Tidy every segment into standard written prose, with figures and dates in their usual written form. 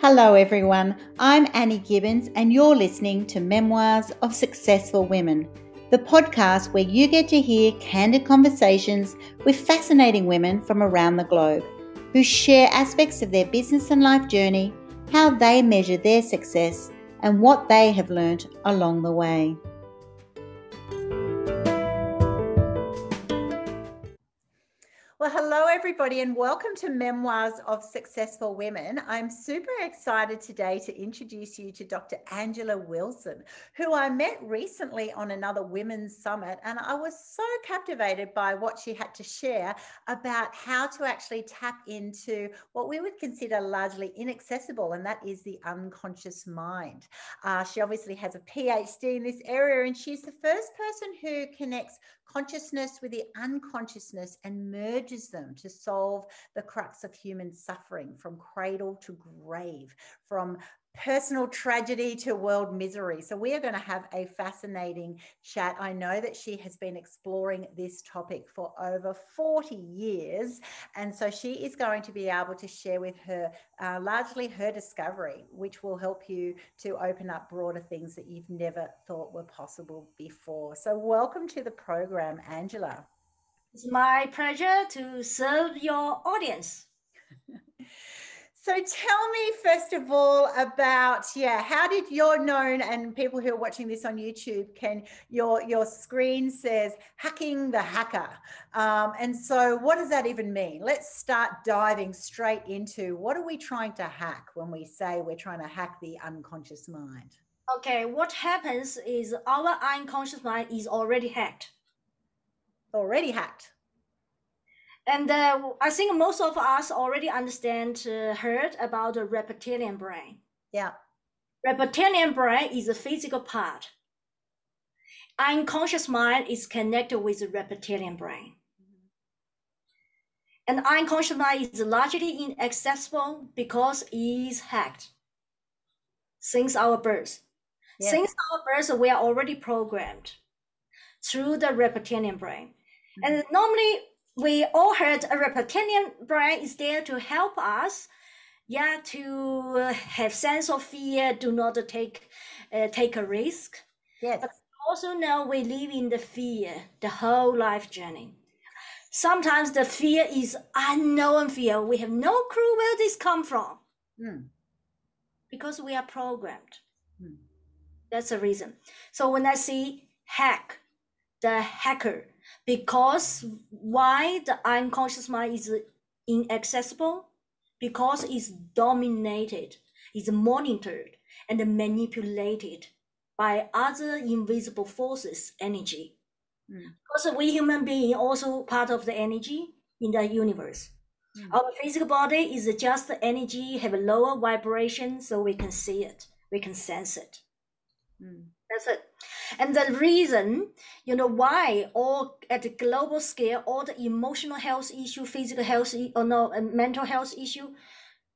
Hello everyone, I'm Annie Gibbins and you're listening to Memoirs of Successful Women, the podcast where you get to hear candid conversations with fascinating women from around the globe who share aspects of their business and life journey, how they measure their success and what they have learnt along the way. Well, hello everybody and welcome to Memoirs of Successful Women. I'm super excited today to introduce you to Dr. Angela Wilson, who I met recently on another women's summit, and I was so captivated by what she had to share about how to actually tap into what we would consider largely inaccessible, and that is the unconscious mind. She obviously has a P.h.D in this area, and she's the first person who connects consciousness with the unconsciousness and merges them to solve the crux of human suffering, from cradle to grave, from personal tragedy to world misery. So we are going to have a fascinating chat. I know that she has been exploring this topic for over 40 years. And so she is going to be able to share with her largely her discovery, which will help you to open up broader things that you've never thought were possible before. So welcome to the program, Angela. It's my pleasure to serve your audience. So tell me, first of all, about, how did you're known, and people who are watching this on YouTube your screen says hacking the hacker. And so what does that even mean? Let's start diving straight into what are we trying to hack when we say we're trying to hack the unconscious mind? Okay, what happens is our unconscious mind is already hacked. Already hacked. And I think most of us already heard about the reptilian brain. Yeah. Reptilian brain is a physical part. Unconscious mind is connected with the reptilian brain. And unconscious mind is largely inaccessible because it is hacked since our birth. Yes. Since our birth, we are already programmed through the reptilian brain. Mm-hmm. And normally, we all heard a reptilian brain is there to help us, to have sense of fear, do not take a risk. Yes. But also now we live in the fear the whole life journey. Sometimes the fear is unknown fear. We have no clue where this come from. Because we are programmed. That's the reason. So when I see hack, the hacker, because why the unconscious mind is inaccessible? Because it's dominated, it's monitored and manipulated by other invisible forces, energy. Because we human beings also part of the energy in the universe. Our physical body is just the energy, have a lower vibration, so we can see it, we can sense it. That's it. And the reason, why all at the global scale, all the emotional health issue, physical health and mental health issue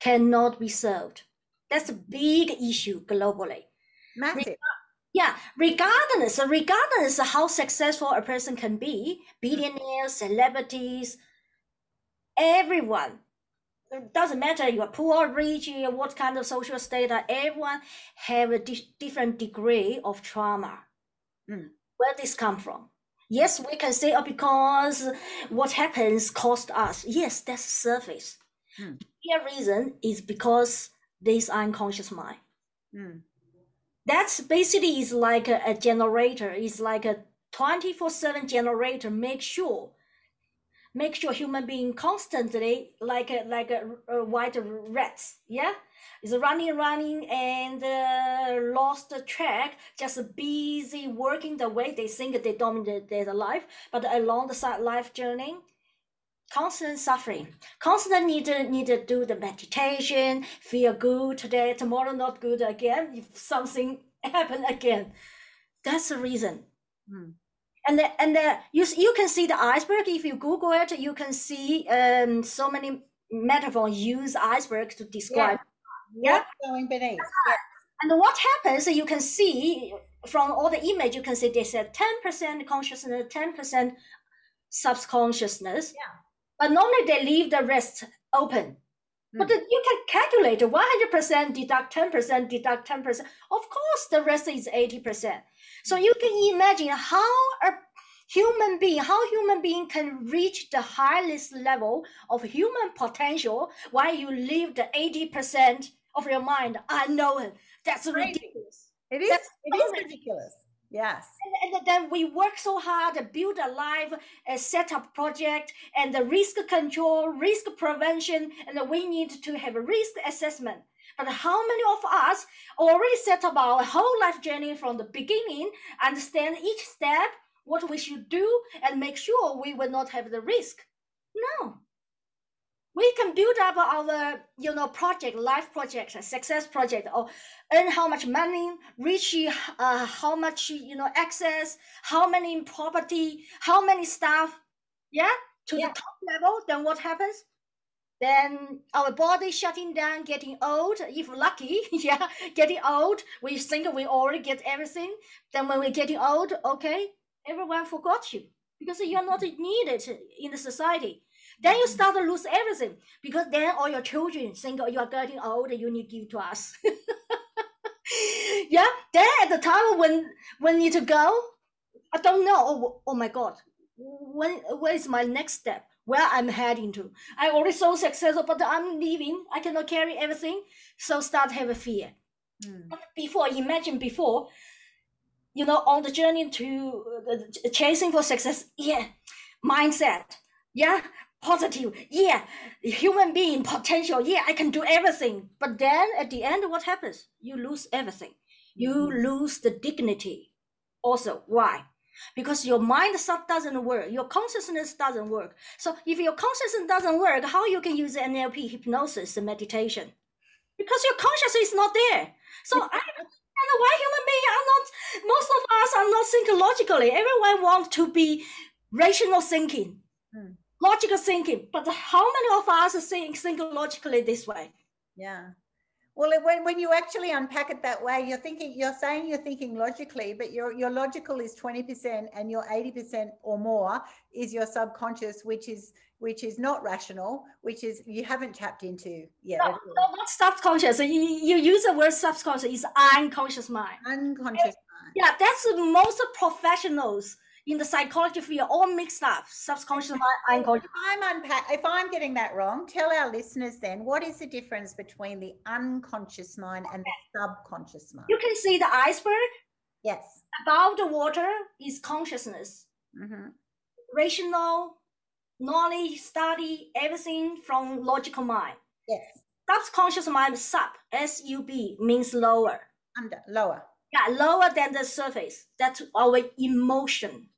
cannot be solved. That's a big issue globally. Massive. Regardless of how successful a person can be, billionaires, celebrities, everyone. It doesn't matter you are poor or rich, what kind of social status, everyone have a different degree of trauma. Where this come from? Yes, we can say, because what happens cost us. Yes, that's surface. The reason is because this unconscious mind. That's basically is like a generator. It's like a 24/7 generator. Make sure human being constantly like a white rats, is running and lost the track, just busy working the way they think they dominate their life, but along the life journey, constant suffering, constant need to do the meditation, feel good today, tomorrow not good again, if something happen again. That's the reason. And you can see the iceberg. If you Google it, you can see so many metaphors use iceberg to describe. What's going beneath. And what happens, you can see from all the image, you can see they said 10% consciousness, 10% subconsciousness. But normally they leave the rest open. But you can calculate 100%, deduct 10%, deduct 10%. Of course, the rest is 80%. So you can imagine how human being can reach the highest level of human potential while you leave the 80% of your mind unknown. That's ridiculous. It is ridiculous. Yes. And then we work so hard to build a life, a setup project, and the risk control, risk prevention, and we need to have a risk assessment. But how many of us already set up our whole life journey from the beginning, understand each step, what we should do, and make sure we will not have the risk? No. We can build up our, project, life project, success project, or earn how much money, reach how much, access, how many property, how many staff, to the top level. Then what happens? Then our body shutting down, getting old, if lucky, getting old. We think we already get everything. Then when we're getting old, okay, everyone forgot you because you're not needed in the society. Then you start to lose everything because then all your children think you are getting old and you need to give to us. Then at the time when you to go, I don't know. Oh my God, where is my next step? Where I'm heading to? I already so successful, but I'm leaving. I cannot carry everything, so start have a fear. Imagine before, on the journey to chasing for success. Mindset. Positive, human being potential, I can do everything. But then at the end, what happens? You lose everything. You lose the dignity. Also, why? Because your mind doesn't work. Your consciousness doesn't work. So if your consciousness doesn't work, how you can use NLP, hypnosis, and meditation? Because your consciousness is not there. So I don't know why human beings are not, most of us are not thinking logically. Everyone wants to be rational thinking. Logical thinking, but how many of us think logically this way? Well, when you actually unpack it that way, you're saying you're thinking logically, but your logical is 20% and your 80% or more is your subconscious, which is not rational, which is you haven't tapped into yet. No, not subconscious. You use the word subconscious. It's unconscious mind. Unconscious mind. That's most professionals in the psychology field, all mixed up, subconscious mind, unconscious. If I'm getting that wrong, tell our listeners then, what is the difference between the unconscious mind and the subconscious mind? You can see the iceberg. Yes. Above the water is consciousness. Rational, knowledge, study, everything from logical mind. Yes. Subconscious mind, S-U-B, means lower. Lower. Lower than the surface. That's our emotion.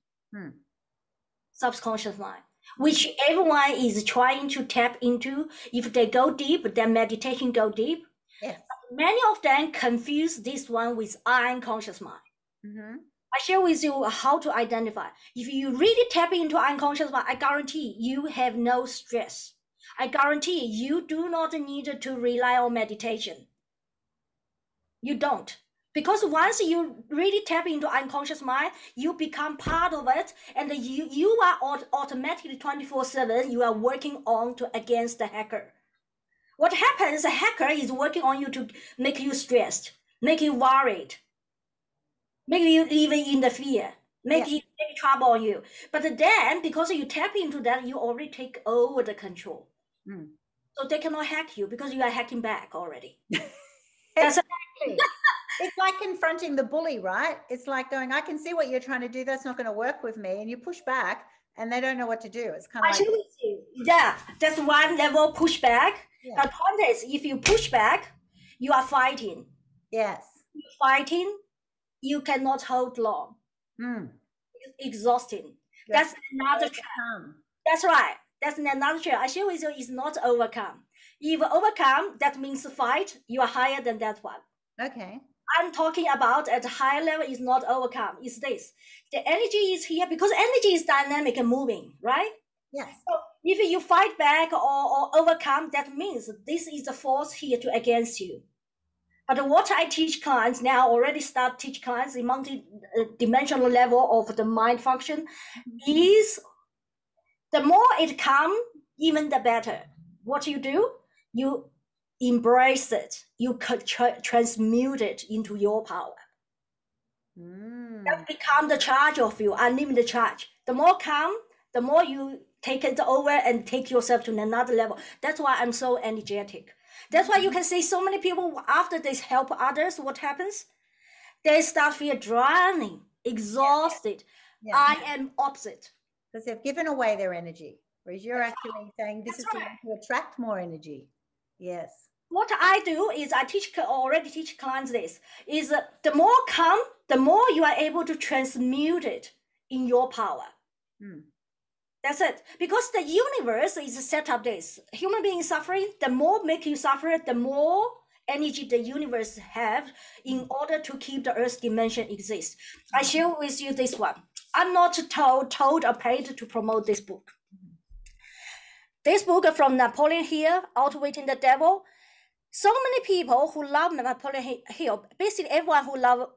Subconscious mind, which everyone is trying to tap into. If they go deep, their meditation go deep. Yes. Many of them confuse this one with unconscious mind. I share with you how to identify. If you really tap into unconscious mind, I guarantee you have no stress. I guarantee you do not need to rely on meditation. You don't. Because once you really tap into unconscious mind, you become part of it, and you are automatically 24/7. You are working on against the hacker. What happens? The hacker is working on you to make you stressed, make you worried, make you living in the fear, make you take trouble on you. But then, because you tap into that, you already take over the control. So they cannot hack you because you are hacking back already. That's exactly. It's like confronting the bully, right? It's like going, I can see what you're trying to do. That's not going to work with me. And you push back and they don't know what to do. It's kind of like... that's one level pushback. The point is, if you push back, you are fighting. Yes. You're fighting, you cannot hold long. It's exhausting. That's another trap. That's right. That's another trap. I share with you is not overcome. If overcome, that means fight. You are higher than that one. Okay. I'm talking about at a higher level is not overcome. It's this. The energy is here because energy is dynamic and moving, right? Yes. So if you fight back or overcome, that means this is the force here to against you. But what I teach clients now, already start teach clients the multi-dimensional level of the mind function, is the more it comes, even the better. What you do? you embrace it, you transmute it into your power. That become the charge of you, unlimited charge. The more calm, the more you take it over and take yourself to another level. That's why I'm so energetic. That's why you can see so many people, after they help others, what happens? They start feel drowning, exhausted. Yeah. I am opposite. Because they've given away their energy, whereas you're actually saying this is to attract more energy. Yes. What I do is I already teach clients this, is the more calm, the more you are able to transmute it in your power. That's it. Because the universe is set up this. Human beings suffering, the more make you suffer, the more energy the universe have in order to keep the earth dimension exist. I share with you this one. I'm not told or paid to promote this book. This book from Napoleon Hill, Outwitting the Devil. So many people who love Napoleon Hill, basically everyone who love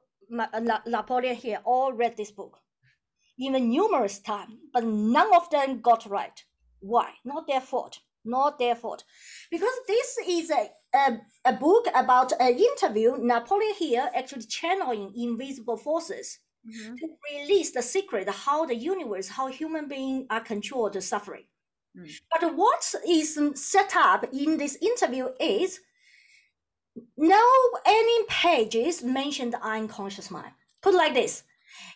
Napoleon Hill all read this book, even numerous times, but none of them got right. Why? Not their fault. Not their fault. Because this is a book about an interview Napoleon Hill actually channeling invisible forces to release the secret of how the universe, how human beings are controlled the suffering. But what is set up in this interview is no any pages mentioned unconscious mind. Put like this: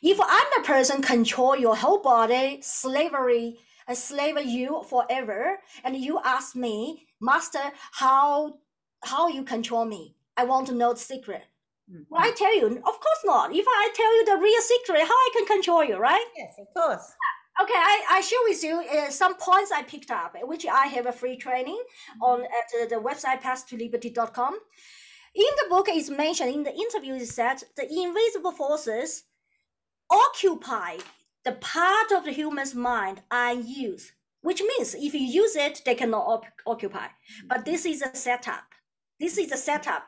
if I'm the person control your whole body, slavery, I slave you forever, and you ask me, Master, how you control me? I want to know the secret. Well, I tell you, of course not. If I tell you the real secret, how I can control you, right? Yes, of course. Okay, I share with you some points I picked up, which I have a free training on at the website path2liberty.com. In the book, is mentioned in the interview is that the invisible forces occupy the part of the human's mind unused, which means if you use it, they cannot occupy. But this is a setup. This is a setup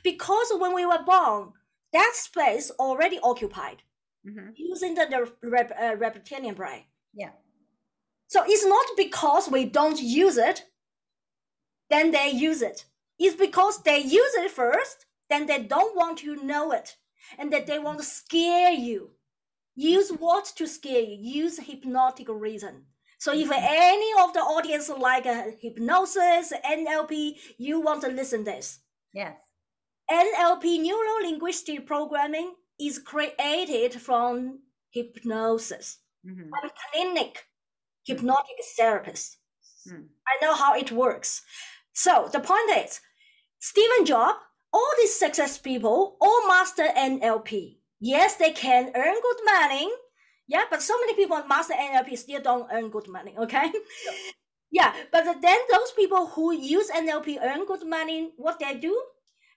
because when we were born, that space already occupied using the reptilian brain. Yeah. So it's not because we don't use it, then they use it. It's because they use it first, then they don't want you to know it, and that they want to scare you. Use what to scare you? Use hypnotic reason. So if any of the audience like hypnosis, NLP, you want to listen to this. Yes. NLP, neuro-linguistic programming, is created from hypnosis. I'm a clinic hypnotic therapist. I know how it works. So the point is, Stephen Jobs, all these success people, all master NLP. Yes, they can earn good money. Yeah, but so many people master NLP still don't earn good money, okay? Yeah, but then those people who use NLP earn good money, what they do?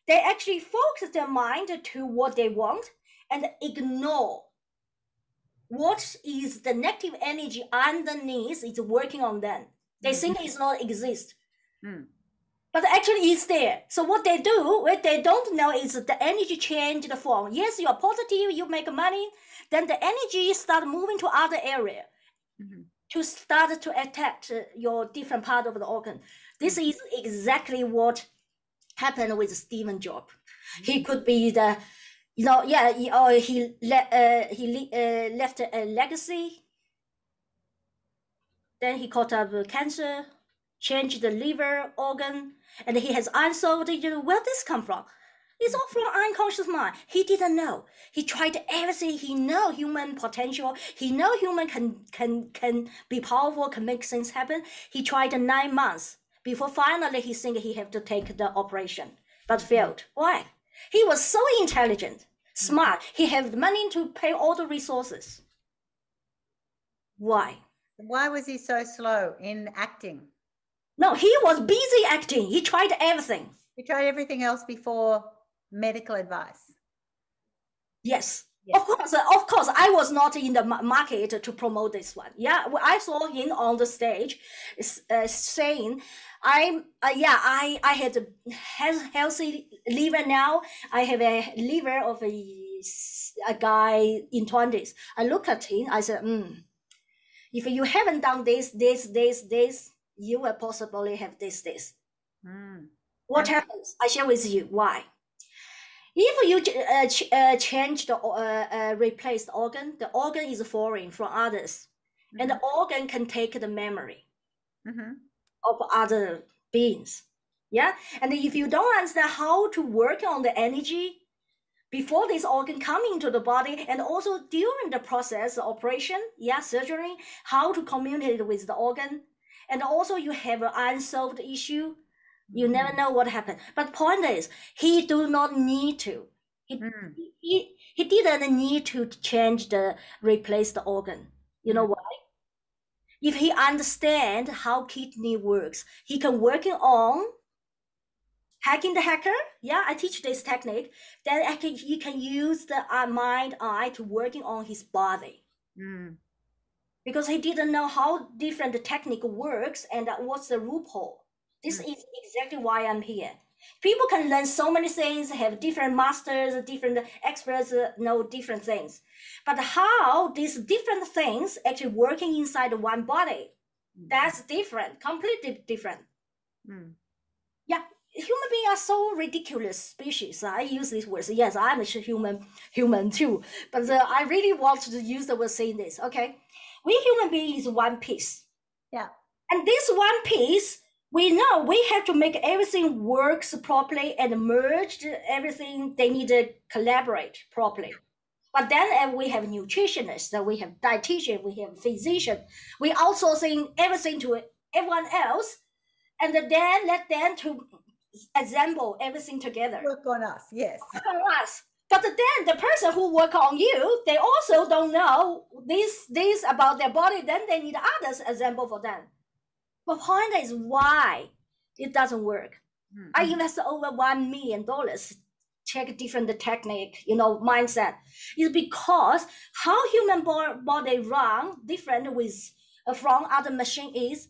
They actually focus their mind to what they want and ignore what is the negative energy underneath is working on them. They think it's not exist. But actually it's there. So what they do, what they don't know is the energy change the form. Yes, you are positive, you make money, then the energy start moving to other area to start to attack your different part of the organ. This is exactly what happened with Stephen Jobs. He could be the, he left a legacy. Then he caught up cancer, changed the liver organ, and he has unsolved, where this come from? It's all from unconscious mind. He didn't know. He tried everything. He know human potential. He know human can be powerful, can make things happen. He tried 9 months before finally he think he have to take the operation, but failed. Why? He was so intelligent, smart. He had the money to pay all the resources. Why? Why was he so slow in acting? No, he was busy acting. He tried everything. He tried everything else before medical advice. Yes. Of course, I was not in the market to promote this one. Yeah, I saw him on the stage saying, I had a healthy liver now. I have a liver of a guy in 20s. I look at him, I said, if you haven't done this, you will possibly have this. What happens? I share with you why. If you change the replace the organ is foreign from others, and the organ can take the memory of other beings. Yeah, and if you don't understand how to work on the energy before this organ come into the body, and also during the process, the operation, surgery, how to communicate with the organ, and also you have an unsolved issue, you never know what happened. But point is, he do not need to. He didn't need to change replace the organ. You know why? If he understand how kidney works, he can working on hacking the hacker. Yeah, I teach this technique. Then he can use the mind eye to working on his body. Because he didn't know how different the technique works and what's the loophole. This is exactly why I'm here. People can learn so many things, have different masters, different experts, know different things. But how these different things actually working inside one body, that's different, completely different. Yeah, human beings are so ridiculous species. I use these words. Yes, I'm a human too. But I really want to use the word saying this, okay? We human beings is one piece. Yeah. And this one piece, we know we have to make everything works properly and merge everything. They need to collaborate properly. But then we have nutritionists, we have dietitian, we have physician. We outsourcing everything to everyone else, and then let them to assemble everything together. Work on us, yes. Work on us. But then the person who work on you, they also don't know this about their body. Then they need others assemble for them. But point is why it doesn't work. I invest over $1 million, check different technique, mindset. Is because how human body run different with from other machine is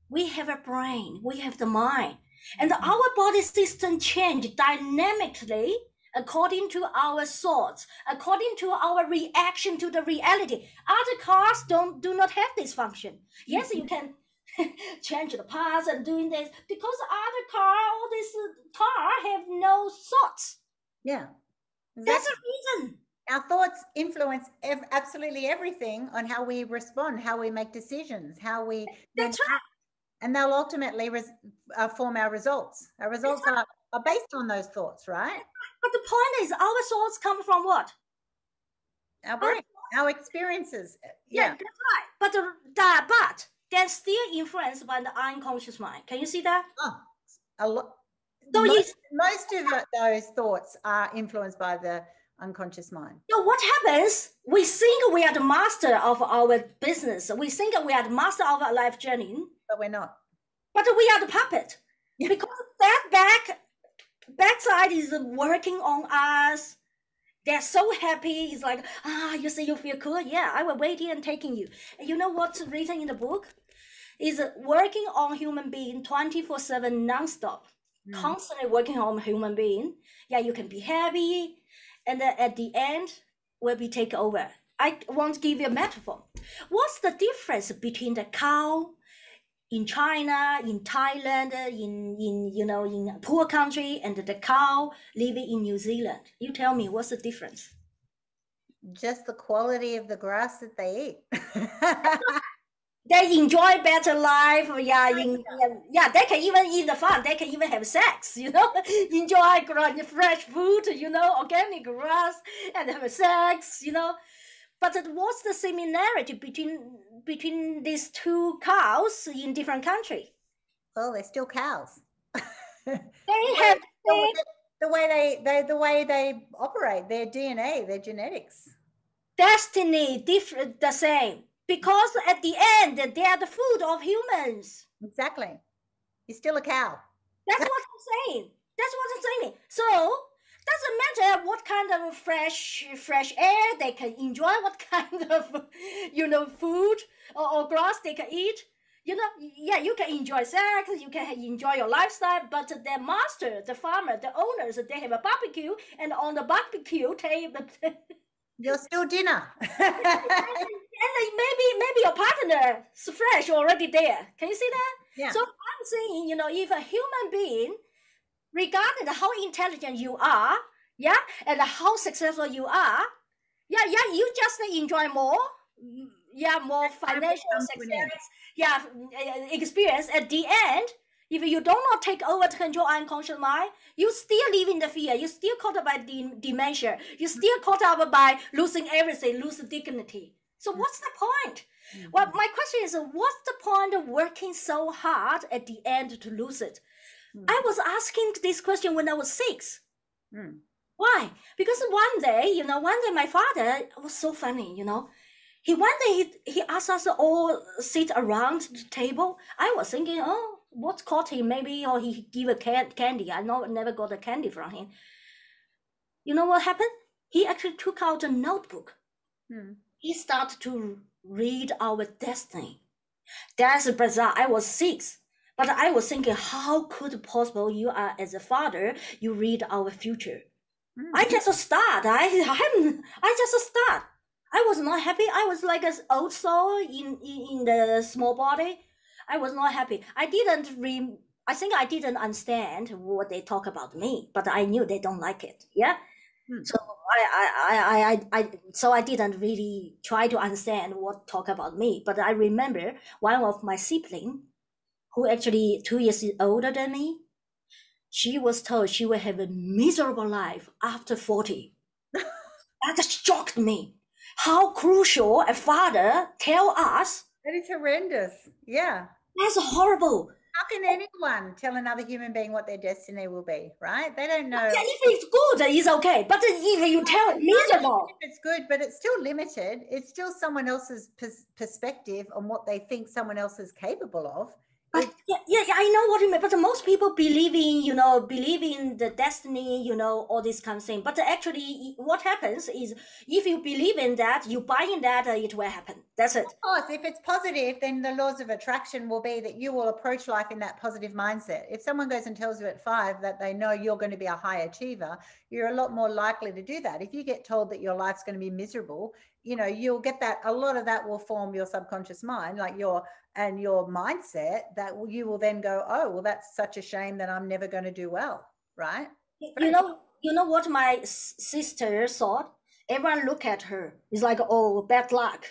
we have a brain, we have the mind, and our body system change dynamically according to our thoughts, according to our reaction to the reality. Other cars do not have this function. Yes, you can change the parts and doing this because other all this car have no thoughts. Yeah, exactly. That's the reason. Our thoughts influence absolutely everything on how we respond, how we make decisions, how we That's right. And they'll ultimately form our results. Our results are based on those thoughts, right? But the point is, our thoughts come from what? Our brain, our experiences. Yeah, that's right. But they're still influenced by the unconscious mind. Can you see that? A lot. So most of those thoughts are influenced by the unconscious mind. So what happens? We think we are the master of our business. We think we are the master of our life journey. But we're not. But we are the puppet. Because that backside is working on us. They're so happy. It's like, you say you feel cool? Yeah, I will wait here and taking you. And you know what's written in the book? Is working on human being 24/7 non-stop. Constantly working on human being. Yeah, you can be happy. And then at the end, will be take over. I want to give you a metaphor. What's the difference between the cow in China, in Thailand, in a poor country, and the cow living in New Zealand? You tell me, what's the difference? Just the quality of the grass that they eat. They enjoy better life. They can even eat the fun. They can even have sex, enjoy fresh food, organic grass, and have sex, But what's the similarity between these two cows in different countries? Well, they're still cows. They have the way they operate, their DNA, their genetics. Destiny different, the same. Because at the end, they are the food of humans. Exactly. You're still a cow. That's what I'm saying. So doesn't matter what kind of fresh air they can enjoy, what kind of food or grass they can eat. You can enjoy sex, you can enjoy your lifestyle, but their master, the farmer, the owners, they have a barbecue, and on the barbecue table, you're still dinner. And maybe your partner is fresh already there. Can you see that? Yeah. So I'm I'm saying, if a human being, regardless of how intelligent you are, yeah, and how successful you are, yeah, you just enjoy more, more financial success, experience. At the end, if you do not take over to control unconscious mind, you still live in the fear. You still caught up by dementia. You still caught up by losing everything, lose dignity. So what's the point? Well, my question is, what's the point of working so hard at the end to lose it? I was asking this question when I was 6. Why? Because one day my father was so funny, one day he asked us all sit around the table. I was thinking, oh, what caught him? Maybe, or he give a candy. I never got a candy from him. You know what happened? He actually took out a notebook. He started to read our destiny. That's bizarre. I was 6. But I was thinking, how could possible you are as a father, you read our future? I just start. I just start. I was not happy. I was like an old soul in the small body. I was not happy. I think I didn't understand what they talk about me, but I knew they don't like it. Yeah. So so I didn't really try to understand what talk about me. But I remember one of my siblings, who actually 2 years older than me, she was told she will have a miserable life after 40. That shocked me. How crucial a father tell us. That is horrendous. Yeah. That's horrible. How can anyone tell another human being what their destiny will be, right? They don't know. Yeah, if it's good, it's okay. But if you tell it miserable. If it's good, but it's still limited. It's still someone else's perspective on what they think someone else is capable of. But yeah, I know what you mean. But most people believe in the destiny, all this kind of thing. But actually, what happens is, if you believe in that, you buy in that, it will happen. That's it. Of course, if it's positive, then the laws of attraction will be that you will approach life in that positive mindset. If someone goes and tells you at 5 that they know you're going to be a high achiever, you're a lot more likely to do that. If you get told that your life's going to be miserable, you'll get that. A lot of that will form your subconscious mind, like your mindset, that you will then go, oh, well, that's such a shame that I'm never going to do well, right? You know what my sister thought? Everyone look at her. It's like, oh, bad luck,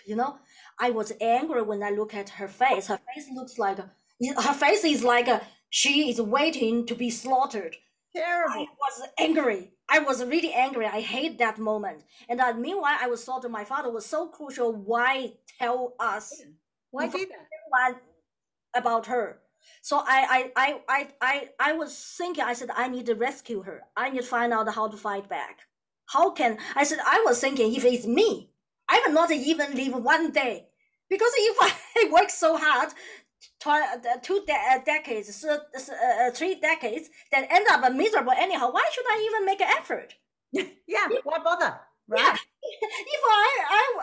I was angry when I look at her face. Her face looks like, her face is like she is waiting to be slaughtered. Terrible. I was angry. I was really angry. I hate that moment. And meanwhile, I was thought my father was so crucial. Why tell us? Why do that? About her. So I was thinking, I said, I need to rescue her. I need to find out how to fight back. I was thinking, if it's me, I will not even live one day. Because if I work so hard, 2 decades, 3 decades, then end up miserable anyhow, why should I even make an effort? Yeah, why bother? Right? Yeah. If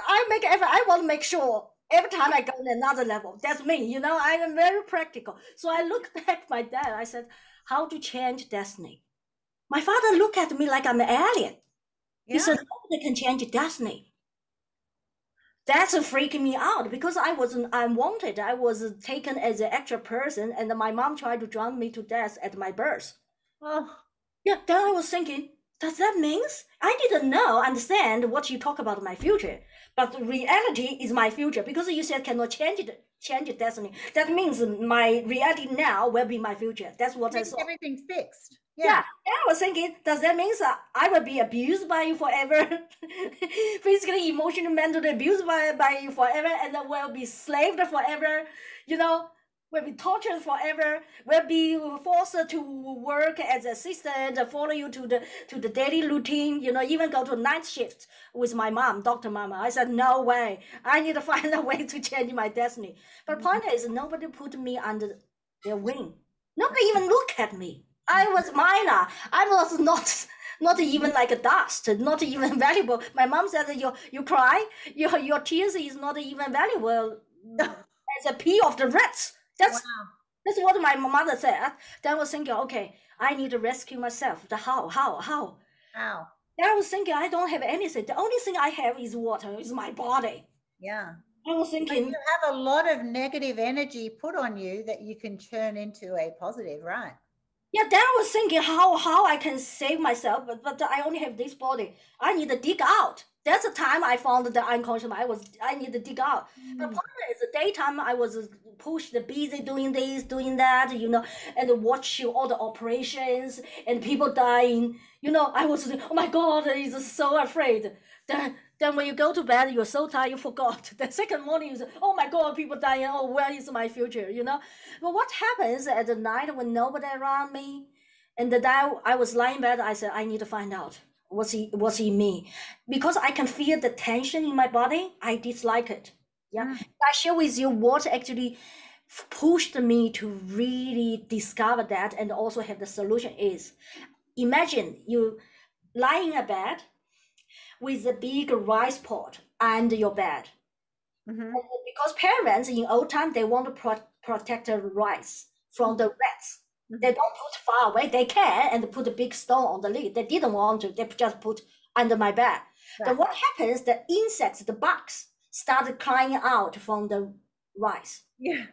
I make an effort, I want to make sure every time I go to another level. That's me, I am very practical. So I looked at my dad. I said, how to change destiny? My father looked at me like I'm an alien. He said, nobody can change destiny. That's freaking me out, because I was unwanted. I was taken as an extra person, and my mom tried to drown me to death at my birth. Oh. Yeah, then I was thinking, does that mean I didn't understand what you talk about my future? But the reality is my future, because you said cannot change destiny. That means my reality now will be my future. That's what I saw. Everything's fixed. Yeah. And I was thinking, does that mean I will be abused by you forever? Physically, emotionally, mentally abused by you forever, and then will be slaved forever, will be tortured forever, will be forced to work as an assistant, follow you to the daily routine, even go to night shift with my mom, Dr. Mama. I said, no way. I need to find a way to change my destiny. But point is, nobody put me under their wing. Nobody even look at me. I was minor. I was not even like a dust, not even valuable. My mom said that you cry, your tears is not even valuable as a pea of the rats. That's what my mother said. Then I was thinking, okay, I need to rescue myself. How? Then I was thinking, I don't have anything. The only thing I have is water, is my body. Yeah. I was thinking, you have a lot of negative energy put on you that you can turn into a positive, right? yeah, then I was thinking how I can save myself, but I only have this body. I need to dig out. That's the time I found the unconscious. I need to dig out. But part is the daytime I was pushed, busy doing this, doing that, and watching all the operations and people dying. I was, oh my God, I was so afraid. Then when you go to bed, you're so tired, you forgot. The second morning, you say, oh my God, people dying. Oh, where is my future? But what happens at the night when nobody around me, and the day I was lying in bed, I said, I need to find out what's in me, because I can feel the tension in my body. I dislike it. Yeah, I share with you what actually pushed me to really discover that and also have the solution is, imagine you lying in a bed with a big rice pot under your bed. Because parents in old time, they want to protect the rice from the rats. They don't put far away. They can and put a big stone on the lid. They didn't want to. They just put under my bed. Right. Then what happens? The insects, the bugs, started crying out from the rice. Yeah.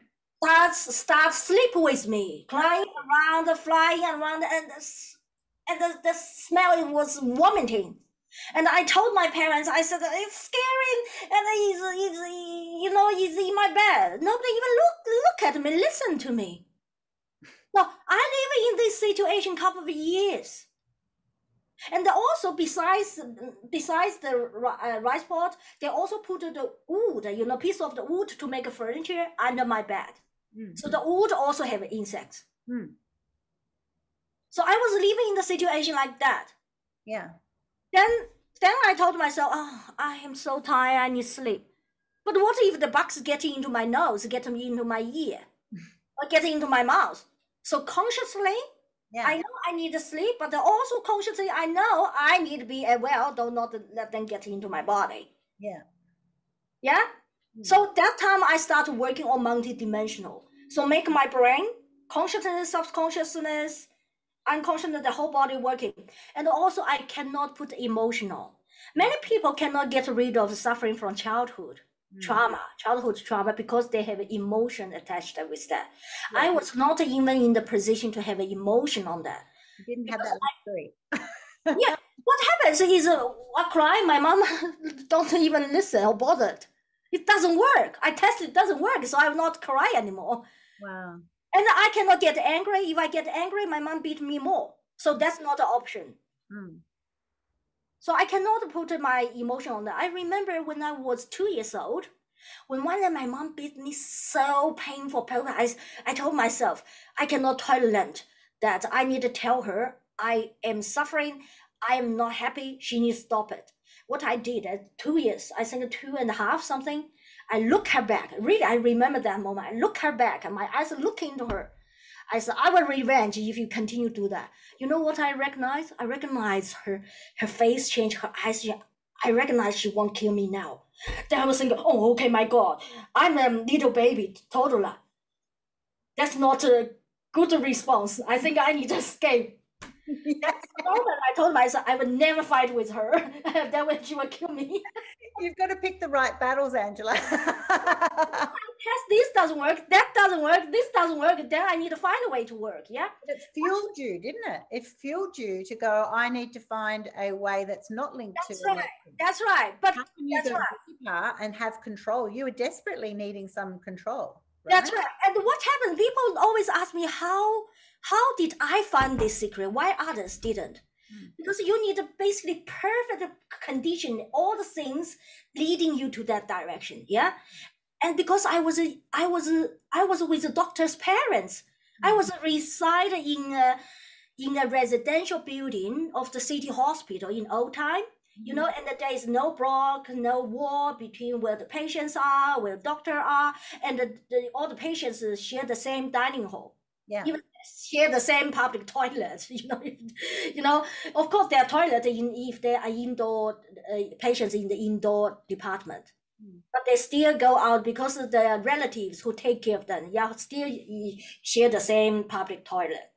Start sleep with me, crying around, flying around, and the smell was vomiting. And I told my parents, I said, it's scary, and he's in my bed. Nobody even look at me, listen to me. No, I live in this situation couple of years. And also, besides the rice pot, they also put the wood, piece of the wood to make a furniture under my bed. So the wood also have insects. So I was living in the situation like that. Yeah. Then I told myself, oh, I am so tired, I need sleep. But what if the bugs get into my nose, get into my ear, or get into my mouth? So consciously, I know I need to sleep, but also consciously, I know I need to be aware, do not let them get into my body. Yeah? So that time I started working on multidimensional. So make my brain, consciousness, subconsciousness, unconsciousness, the whole body working. And also I cannot put emotional. Many people cannot get rid of suffering from childhood trauma because they have emotion attached with that. I was not even in the position to have an emotion on that. You didn't have that luxury. Yeah, what happens is I cry, my mom don't even listen or bothered. It doesn't work. I tested, it doesn't work, so I will not cry anymore. Wow. And I cannot get angry. If I get angry, my mom beat me more. So that's not an option. So I cannot put my emotion on that. I remember when I was 2 years old, when one day my mom beat me so painful. I told myself, I cannot tolerate that. I need to tell her I am suffering. I am not happy. She needs to stop it. What I did at 2 years, I think 2.5 something, I look her back. Really, I remember that moment. I look her back and my eyes are looking into her. I said, I will revenge if you continue to do that. You know what I recognize? I recognize her face change, her eyes. I recognize she won't kill me now. Then I was thinking, oh, okay, my God, I'm a little baby, toddler. That's not a good response. I think I need to escape. That's the moment I told myself I would never fight with her. That way she would kill me. You've got to pick the right battles, Angela. This doesn't work, that doesn't work, this doesn't work, then I need to find a way to work. Yeah. It fueled you, didn't it? It fueled you to go, I need to find a way that's not linked to right. That's right. But how can you go deeper and have control? You were desperately needing some control. Right? That's right. And what happened? People always ask me, how did I find this secret? Why others didn't? Because you need a basically perfect condition, all the things leading you to that direction. Yeah. And because I was with the doctor's parents, I was residing in a residential building of the city hospital in old time, and there is no block, no wall between where the patients are, where the doctor are, and all the patients share the same dining hall. Yeah. Even share the same public toilet. Of course, there are toilets if there are indoor patients in the indoor department. But they still go out because of the relatives who take care of them. Yeah, still share the same public toilet,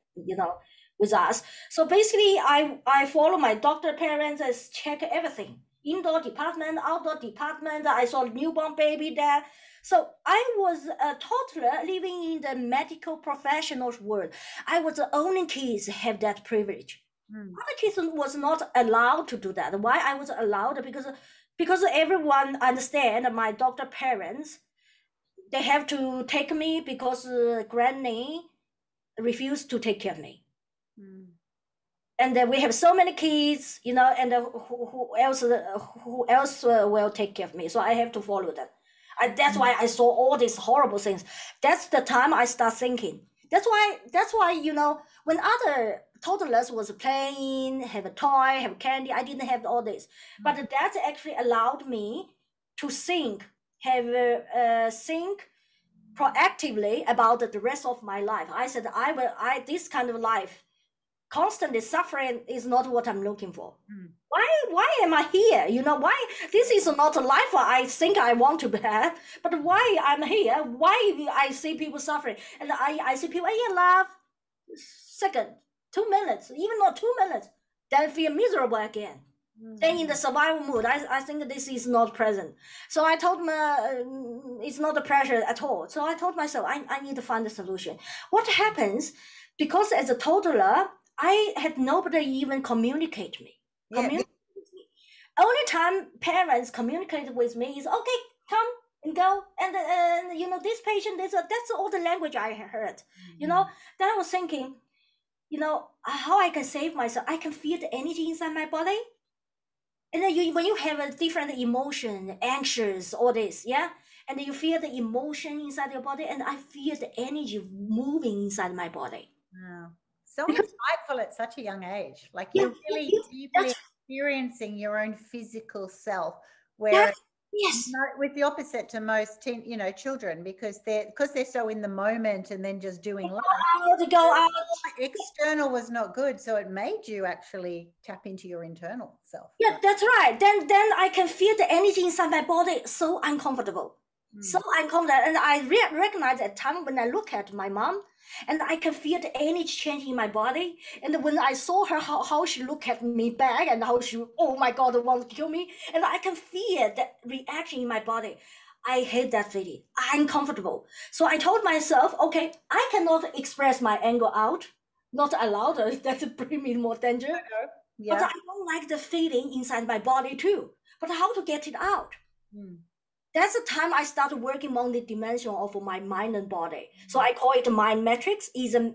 with us. So basically, I follow my doctor parents and check everything. indoor department, outdoor department. I saw a newborn baby there. So I was a toddler living in the medical professionals world. I was the only kids have that privilege. Other kids was not allowed to do that. Why I was allowed? Because everyone understand my doctor parents, they have to take me because granny refused to take care of me. And then we have so many kids, you know, and who else will take care of me? So I have to follow that. That's why I saw all these horrible things. That's the time I start thinking. That's why, you know, when other toddlers was playing, have a toy, have candy, I didn't have all this. But that actually allowed me to think, think proactively about the rest of my life. I said, this kind of life, constantly suffering, is not what I'm looking for. Why am I here? You know, why this is not a life I think I want to have, but why I'm here? Why I see people suffering, and I see people, I laugh, second, 2 minutes, even not 2 minutes, then feel miserable again. Then in the survival mood, I think this is not present. So I told it's not a pressure at all. So I told myself, I need to find a solution. What happens, because as a toddler, I had nobody even communicate me. Communicate with me. Only time parents communicate with me is, okay, come and go, and you know, this patient, that's all the language I heard. You know, then I was thinking, you know, how I can save myself. I can feel the energy inside my body. And then when you have a different emotion, anxious, all this, yeah, and then you feel the emotion inside your body, and I feel the energy moving inside my body. Wow. So insightful at such a young age. Like you're really deeply experiencing your own physical self, where with the opposite to most children, because they're so in the moment and then just doing life. To go out. External was not good, so it made you actually tap into your internal self. Yeah, that's right. Then I can feel the energy inside my body, so uncomfortable. So uncomfortable. And I recognize at time when I look at my mom, and I can feel the energy changing in my body. And when I saw her, how she looked at me back, and how she, oh my God, want to kill me. And I can feel that reaction in my body. I hate that feeling. I'm uncomfortable. So I told myself, okay, I cannot express my anger out. Not allowed. That bring me more danger. Yeah. But I don't like the feeling inside my body too. But how to get it out? That's the time I started working on the dimension of my mind and body. So I call it mind matrix.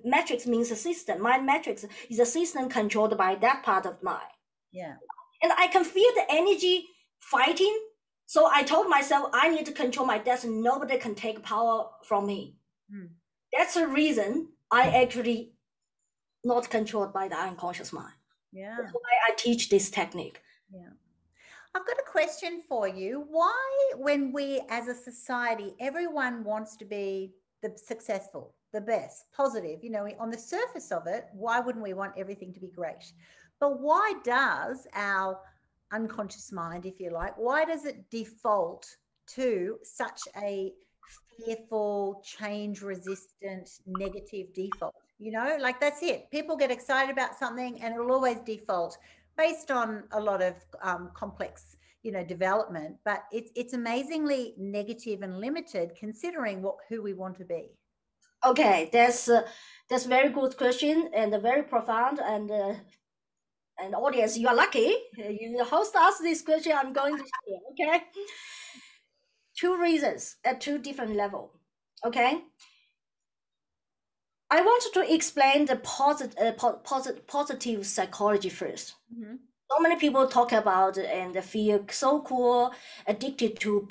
Matrix means a system. Mind matrix is a system controlled by that part of mind. Yeah. And I can feel the energy fighting. So I told myself, I need to control my destiny. Nobody can take power from me. That's the reason I actually not controlled by the unconscious mind. Yeah. That's why I teach this technique. Yeah. I've got a question for you. Why, when we as a society, everyone wants to be the successful, the best, positive, you know, on the surface of it, why wouldn't we want everything to be great? But why does our unconscious mind, if you like, why does it default to such a fearful, change resistant, negative default? You know, like that's it. People get excited about something and it'll always default based on a lot of complex, you know, development, but it's amazingly negative and limited considering who we want to be. Okay, that's a very good question and very profound, and audience, you are lucky. You host us this question. I'm going to share. Okay, 2 reasons at 2 different levels. Okay. I want to explain the positive psychology first. So many people talk about and feel so cool, addicted to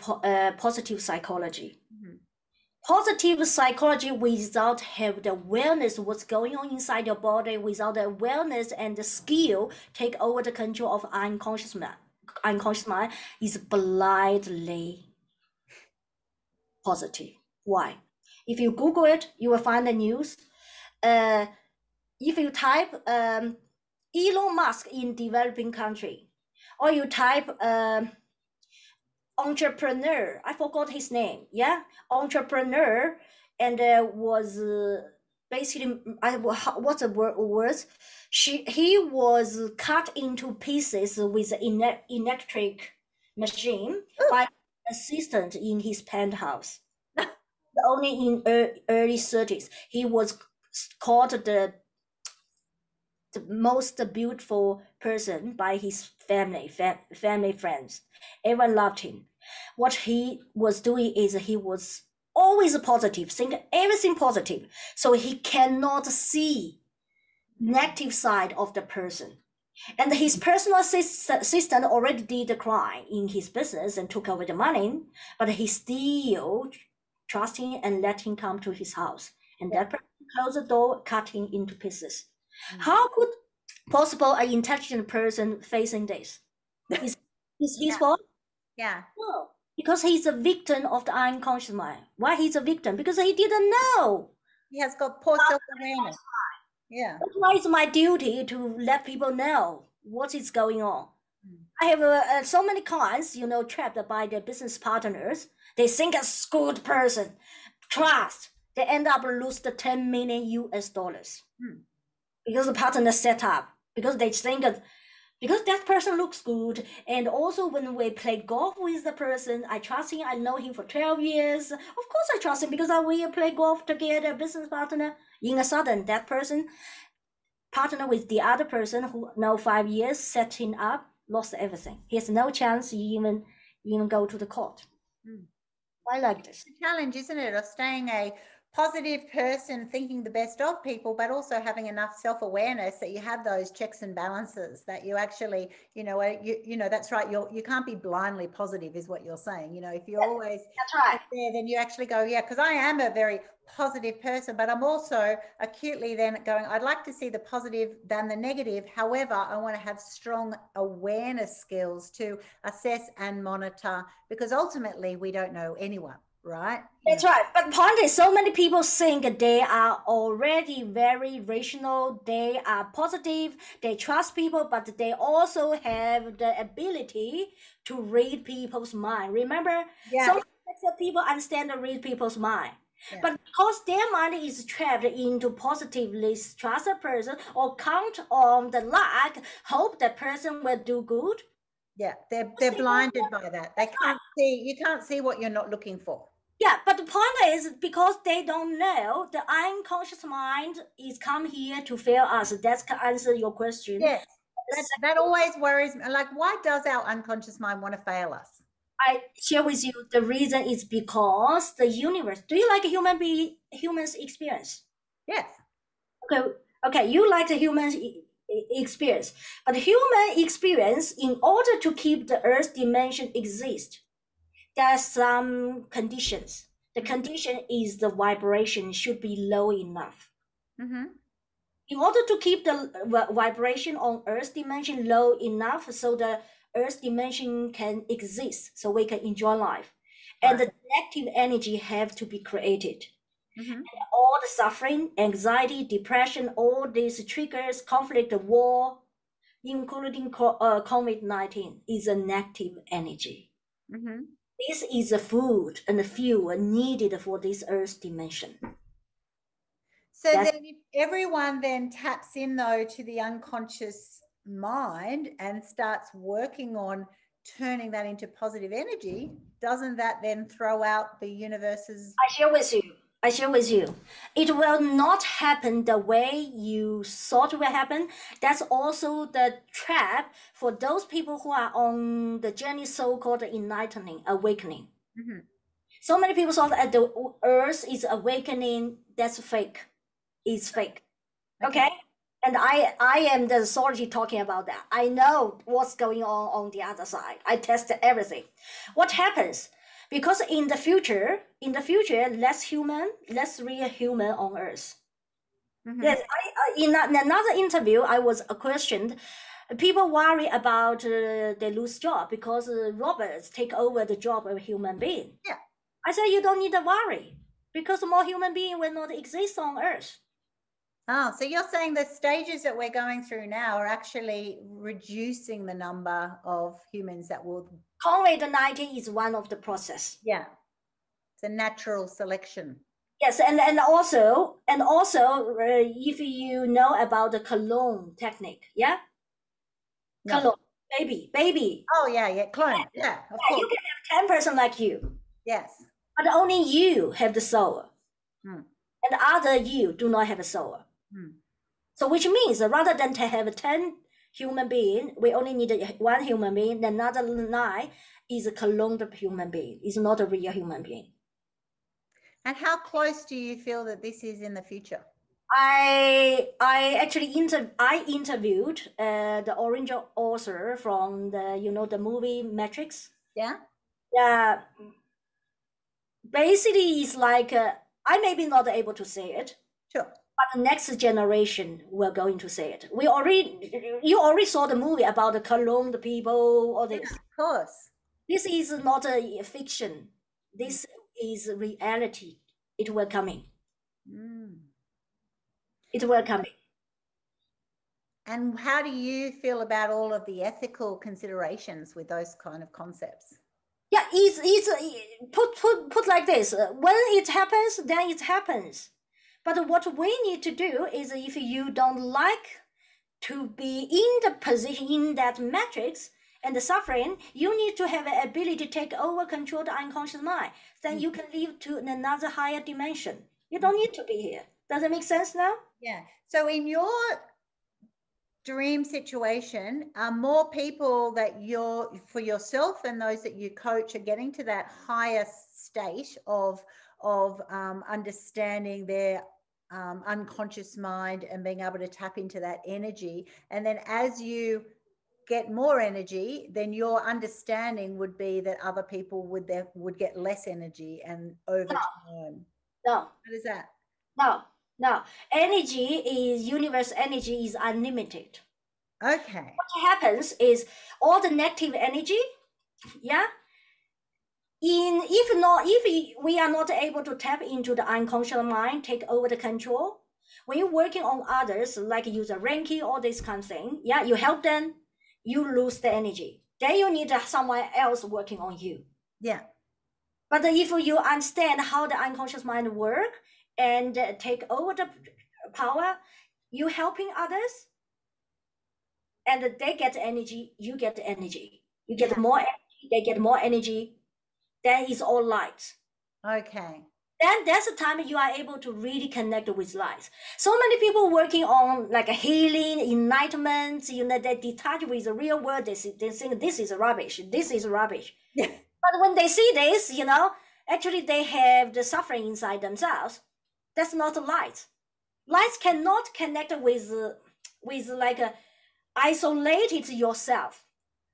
positive psychology. Positive psychology without have the awareness of what's going on inside your body, without the awareness and the skill take over the control of unconscious mind is blindly positive. Why? If you Google it, you will find the news. If you type Elon Musk in developing country, or you type entrepreneur, I forgot his name, yeah, entrepreneur, and was basically, what's the words? He was cut into pieces with electric machine Ooh. by an assistant in his penthouse. Only in early 30s. He was called the most beautiful person by his family friends. Everyone loved him. What he was doing is he was always positive, think everything positive. So he cannot see negative side of the person. And his personal assistant already did the crime in his business and took over the money, but he still trusting and let him come to his house. And that person closed the door, cut him into pieces. How could possible an intelligent person facing this? Is his fault? Yeah. No, because he's a victim of the unconscious mind. Why he's a victim? Because he didn't know. He has got poor self-awareness. Yeah. That's why it's my duty to let people know what is going on. I have so many clients, trapped by their business partners. They think a good person, trust. They end up lose the 10 million US dollars because the partner set up, because they think because that person looks good. And also when we play golf with the person, I trust him. I know him for 12 years. Of course I trust him because we play golf together, business partner. In a sudden, that person partner with the other person who know 5 years, set him up, lost everything. He has no chance even go to the court. I like this. It's a challenge, isn't it, of staying a positive person, thinking the best of people, but also having enough self-awareness that you have those checks and balances, that you actually, that's right. You can't be blindly positive is what you're saying. If you're always there, then you actually go, yeah, because I am a very positive person, but I'm also acutely then going, I'd like to see the positive than the negative. However, I want to have strong awareness skills to assess and monitor, because ultimately we don't know anyone. Right. That's right. But the point is, so many people think they are already very rational. They are positive. They trust people, but they also have the ability to read people's mind. Remember, some people understand and read people's mind. But because their mind is trapped into positively trust a person or count on the luck, hope that person will do good. Yeah, they're blinded by that. They can't see. You can't see what you're not looking for. Yeah, but the point is, because they don't know, the unconscious mind is come here to fail us. That's to answer your question. Yes, that always worries me. Like, why does our unconscious mind want to fail us? I share with you the reason is because the universe. Do you like humans experience? Yes. Okay. You like the human experience, but human experience, in order to keep the Earth dimension exist, there are some conditions. The condition is the vibration should be low enough. In order to keep the vibration on Earth dimension low enough, so the Earth dimension can exist, so we can enjoy life. And the negative energy have to be created. And all the suffering, anxiety, depression, all these triggers, conflict, war, including COVID-19, is a negative energy. This is the food and the fuel needed for this Earth dimension. So then if everyone then taps in, though, to the unconscious mind and starts working on turning that into positive energy, doesn't that then throw out the universe's... I share with you. It will not happen the way you thought it will happen. That's also the trap for those people who are on the journey so-called enlightening, awakening. So many people thought that the Earth is awakening. That's fake. It's fake. Okay? And I am the authority talking about that. I know what's going on the other side. I tested everything. What happens? Because in the future, less real human on Earth. Yes, in another interview, I was questioned. People worry about they lose job because robots take over the job of a human being. Yeah. I said, you don't need to worry, because more human being will not exist on Earth. Oh, so you're saying the stages that we're going through now are actually reducing the number of humans that will... COVID-19 is one of the process. Yeah. It's a natural selection. Yes, and also, if you know about the cologne technique, yeah? No. Cologne. baby. Oh, yeah, clone. Yeah, of course. You can have 10 person like you. Yes. But only you have the soul. Mm. And the other you do not have a soul. Mm. So which means rather than to have 10 human being, we only need one human being. Another 9 is a cloned human being. It's not a real human being. And how close do you feel that this is in the future? I actually interviewed the original author from the movie Matrix. Yeah. Yeah. Basically, it's like I may be not able to say it. Sure. But the next generation we're going to say it. You already saw the movie about the cloned people, all this. Yeah, of course. This is not a fiction. This is reality. It will coming. It will coming. And how do you feel about all of the ethical considerations with those kind of concepts? Yeah, it's put like this. When it happens, then it happens. But what we need to do is, if you don't like to be in the position in that matrix and the suffering, you need to have an ability to take over control the unconscious mind. Then you can live to another higher dimension. You don't need to be here. Does it make sense now? Yeah. So in your dream situation, are more people that you're for yourself and those that you coach are getting to that higher state of understanding their unconscious mind and being able to tap into that energy? And then as you get more energy, then your understanding would be that other people would get less energy and over time. No. What is that? No. Energy is universe. Energy is unlimited. Okay. What happens is all the negative energy, yeah. If we are not able to tap into the unconscious mind, take over the control. When you're working on others, like use a Reiki, all this kind of thing, yeah, you help them, you lose the energy. Then you need someone else working on you. Yeah. But if you understand how the unconscious mind work and take over the power, you helping others, and they get energy, you get energy. You get more energy, they get more energy. Then it's all light. Okay. Then that's the time you are able to really connect with light. So many people working on like a healing, enlightenment, they detach with the real world. They think this is rubbish. This is rubbish. Yeah. But when they see this, actually they have the suffering inside themselves. That's not light. Light cannot connect with like a isolated yourself.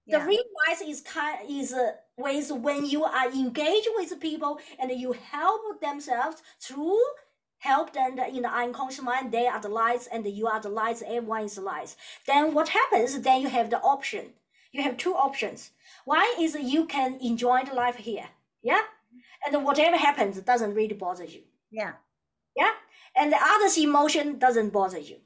The real light is with when you are engaged with people and you help themselves through help them in the unconscious mind. They are the lights and you are the lights. Everyone is the lights. Then what happens? Then you have the option. You have two options. One is you can enjoy the life here, yeah, and whatever happens doesn't really bother you, yeah. And the other's emotion doesn't bother you.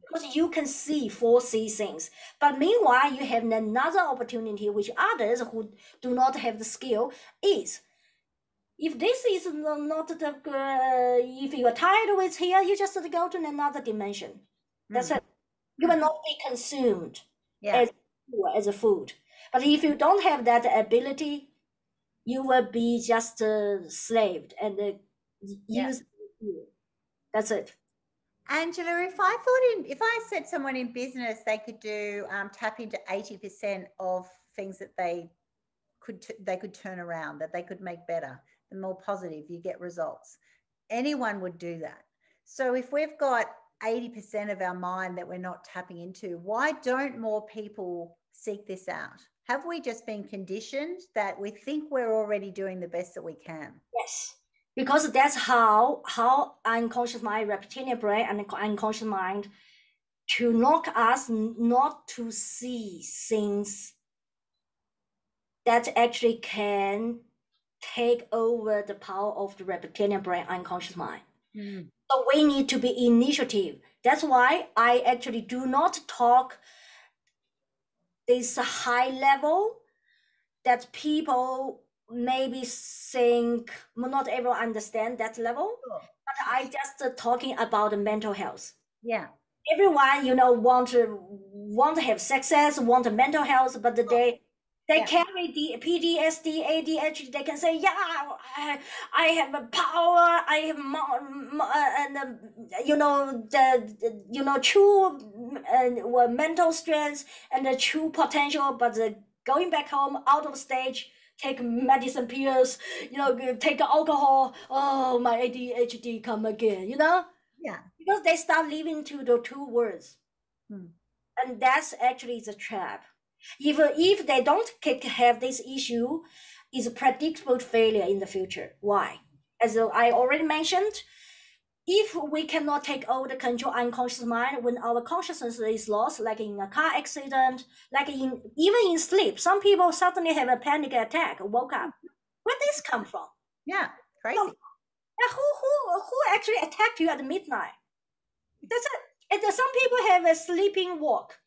Because you can foresee things. But meanwhile, you have another opportunity which others who do not have the skill is. If this is not the, if you are tired with here, you just go to another dimension. That's it. You will not be consumed as a food. But if you don't have that ability, you will be just slaved and used. That's it. Angela, if I said someone in business they could do tap into 80% of things that they could turn around, that they could make better, the more positive, you get results. Anyone would do that. So if we've got 80% of our mind that we're not tapping into, why don't more people seek this out? Have we just been conditioned that we think we're already doing the best that we can? Yes. Because that's how unconscious mind, reptilian brain, and unconscious mind to knock us not to see things that actually can take over the power of the reptilian brain, unconscious mind. So we need to be initiative. That's why I actually do not talk this high level that people maybe think not everyone understand that level. But I just talking about the mental health. Yeah. everyone, want to have success, want mental health, but they carry the P.D., ADHD. They can say, yeah, I have a power, I have and true mental strength and the true potential, but going back home out of stage, take medicine pills, take alcohol. Oh, my ADHD come again, Yeah. because they start living to the two words. And that's actually the trap. If they don't have this issue, is a predictable failure in the future. Why? As I already mentioned, if we cannot take over the control unconscious mind when our consciousness is lost, like in a car accident, like even in sleep, some people suddenly have a panic attack, woke up. Where did this come from? Yeah, crazy. Who actually attacked you at midnight? That's it. And some people have a sleeping walk.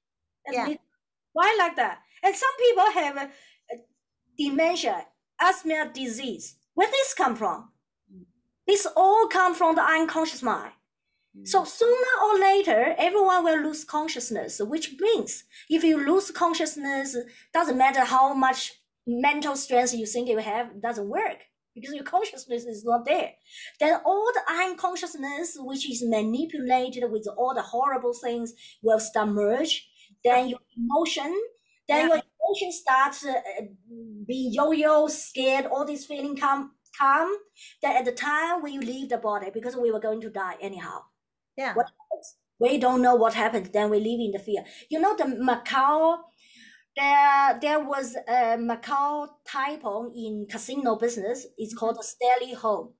Why like that? And some people have a dementia, asthma disease. Where this come from? This all come from the unconscious mind. So sooner or later, everyone will lose consciousness, which means if you lose consciousness, doesn't matter how much mental strength you think you have, it doesn't work because your consciousness is not there. Then all the unconsciousness, which is manipulated with all the horrible things, will start merge. Then your emotion, your emotion starts being yo-yo, scared, all these feelings come. Then at the time when you leave the body, because we were going to die anyhow. Yeah. What happens? We don't know what happened. Then we live in the fear. The Macau, there was a Macau tycoon in casino business. It's called Stanley Ho.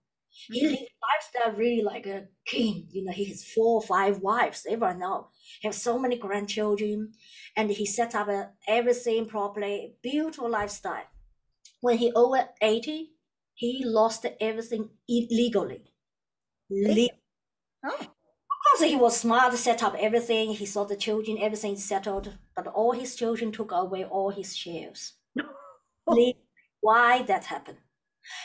He lived lifestyle really like a king. He has 4 or 5 wives. Everyone know. He has so many grandchildren, and he set up everything properly. Beautiful lifestyle. When he over 80, he lost everything illegally. Oh. Of course, he was smart, set up everything. He saw the children, everything settled. But all his children took away all his shares. Why that happened?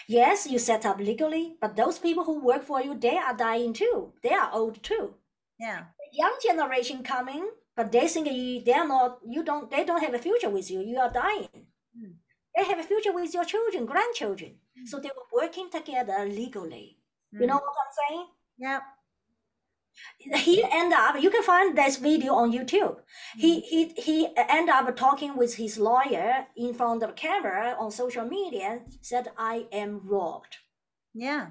Yes, you set up legally, but those people who work for you, they are dying too. They are old too. Yeah. The young generation coming, but they think they don't have a future with you. You are dying. They have a future with your children, grandchildren. So they were working together legally. You know what I'm saying? Yeah. He ended up, you can find this video on YouTube. He ended up talking with his lawyer in front of the camera on social media, said, I am robbed. Yeah.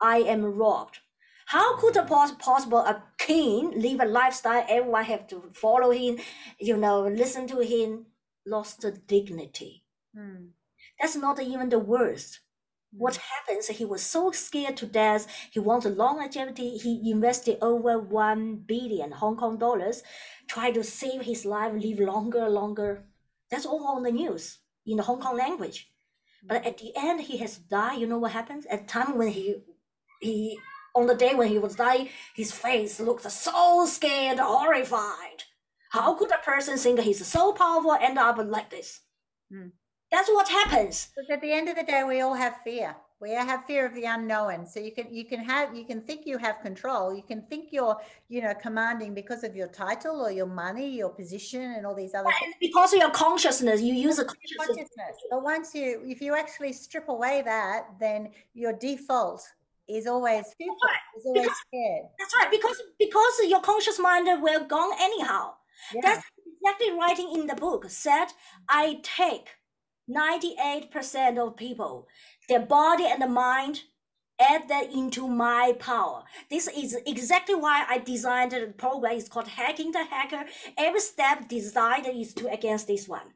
I am robbed. How could possible a king live a lifestyle everyone have to follow him, listen to him, lost the dignity? That's not even the worst. What happens, he was so scared to death, he wanted longevity, he invested over 1 billion Hong Kong dollars, tried to save his life, live longer. That's all on the news, in the Hong Kong language. But at the end, he has died. You know what happens? At the time when he on the day when he was dying, his face looked so scared, horrified. How could a person think he's so powerful, end up like this? That's what happens. Because at the end of the day, we all have fear. We have fear of the unknown. So you can think you have control. You can think you're, commanding because of your title or your money, your position, and all these other things. Because of your consciousness, you use a consciousness. But if you actually strip away that, then your default is always fearful. Is always scared. That's right. Because your conscious mind will gone anyhow. Yeah. That's exactly writing in the book. Said, I take 98% of people, their body and the mind, add that into my power. This is exactly why I designed the program. It's called Hacking the Hacker. Every step designed is to against this one.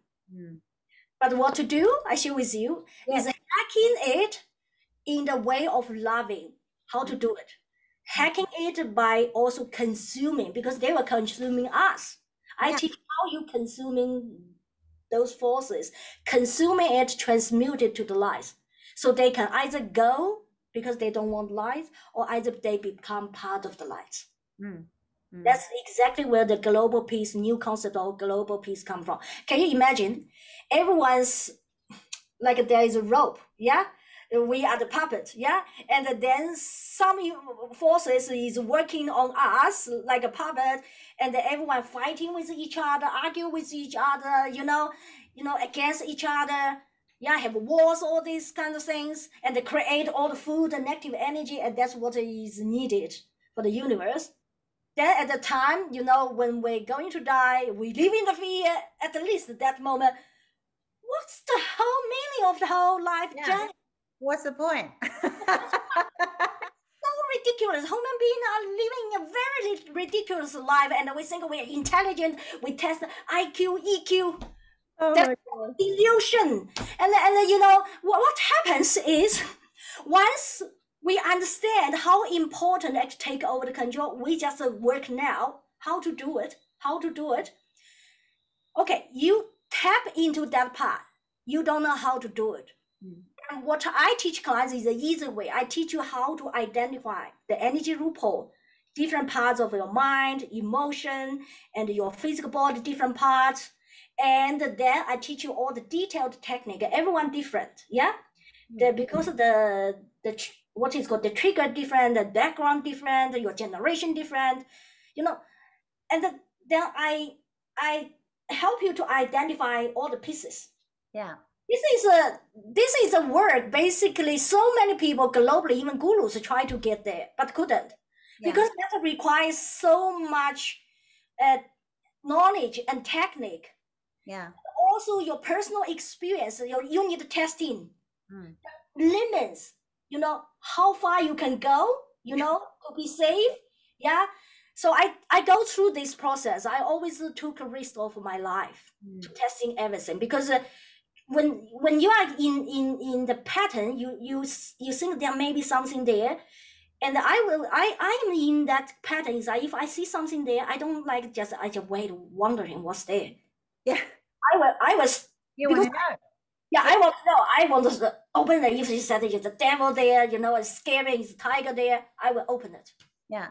But what to do, I share with you, is hacking it in the way of loving. How to do it? Hacking it by also consuming, because they were consuming us. I teach how you consuming those forces, consuming it, transmute it to the light. So they can either go because they don't want light, or either they become part of the light. That's exactly where the global peace, new concept of global peace come from. Can you imagine? Everyone's like there is a rope, we are the puppet, yeah, and then some forces is working on us like a puppet, and everyone fighting with each other, argue with each other, against each other, yeah, have wars, all these kind of things, and they create all the food and negative energy, and that's what is needed for the universe. Then at the time, when we're going to die, we live in the fear, at least at that moment. What's the whole meaning of the whole life journey? What's the point? So ridiculous. Human beings are living a very ridiculous life, and we think we're intelligent. We test IQ, EQ. Oh That's my God. illusion. And what happens is, once we understand how important it to take over the control, we just work now how to do it. Okay, you tap into that part. You don't know how to do it. And what I teach clients is the easy way. I teach you how to identify the energy loophole, different parts of your mind, emotion, and your physical body, different parts. And then I teach you all the detailed technique. Everyone different, yeah? Because of the what is called the trigger different, the background different, your generation different, and then I help you to identify all the pieces. Yeah. This is a work. Basically, so many people globally, even gurus, try to get there, but couldn't, because that requires so much knowledge and technique. Yeah. Also, your personal experience. You need testing limits. How far you can go. To be safe. Yeah. So I go through this process. I always took a risk of my life to testing everything, because when you are in the pattern, you think there may be something there, and I am in that pattern. Is that if I see something there, I don't like I just wait wondering what's there. Yeah. I was You want to know. Yeah, I want to open it. If you said it's a devil there, it's scary, it's a tiger there, I will open it. Yeah.